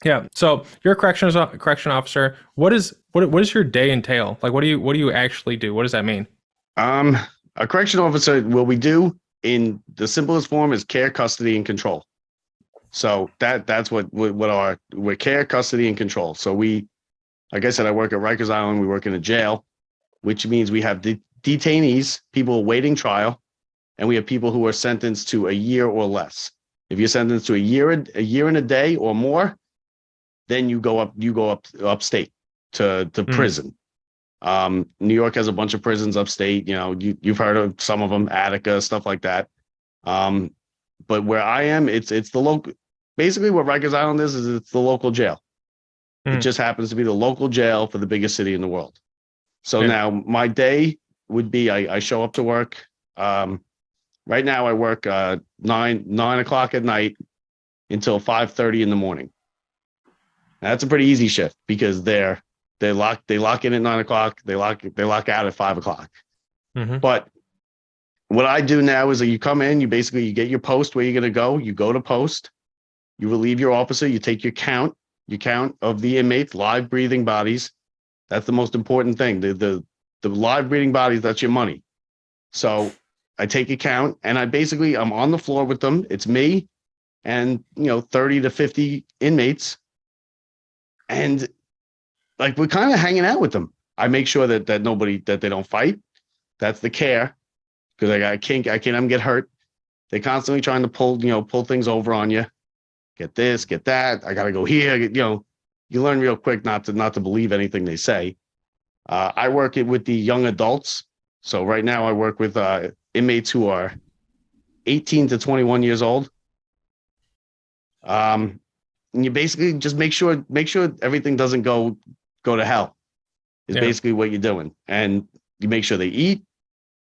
Yeah. So you're a correction officer. What does your day entail? Like, what do you actually do? What does that mean? Um, a correction officer, what we do in the simplest form is care, custody, and control. So that's we're care, custody, and control. So like I said, I work at Rikers Island. We work in a jail, which means we have detainees, people awaiting trial, and we have people who are sentenced to a year or less. If you're sentenced to a year and a day or more, then you go up upstate to Mm. prison. New York has a bunch of prisons upstate. You've heard of some of them, Attica, stuff like that. Um, but where I am, it's the local. Basically, what Rikers Island is it's the local jail. It Mm. just happens to be the local jail for the biggest city in the world. So Yeah. now my day would be I show up to work. Right now I work 9 o'clock at night until 5:30 in the morning. That's a pretty easy shift because they lock in at 9 o'clock. They lock out at 5 o'clock. Mm-hmm. But what I do now is that you come in, you get your post where you're going to go. You go to post, you relieve your officer, you take your count of the inmates, live breathing bodies. That's the most important thing. The live breathing bodies, that's your money. So I take a count and I'm on the floor with them. It's me and 30 to 50 inmates. And like we're kind of hanging out with them. I make sure that they don't fight. That's the care. Because I can't have them get hurt. They're constantly trying to pull things over on you. Get this, get that. I gotta go here. You learn real quick not to believe anything they say. I work it with the young adults. So right now I work with inmates who are 18 to 21 years old. And you basically just make sure everything doesn't go to hell. Is Yeah. basically what you're doing, and you make sure they eat,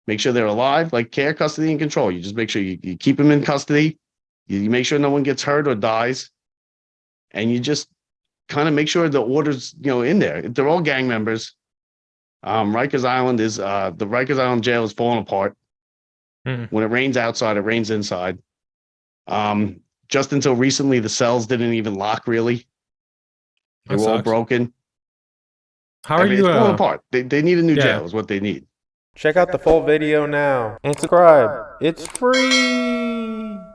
make sure they're alive, like care, custody, and control. You just make sure you keep them in custody. You make sure no one gets hurt or dies, and you just kind of make sure the order's in there. They're all gang members. Rikers Island is the Rikers Island jail is falling apart. Mm. When it rains outside, it rains inside. Just until recently, the cells didn't even lock really. They That were all sucks. broken. How I are mean, you? it's falling apart. They need a new Yeah. jail is what they need. Check out the full video now and subscribe. It's free.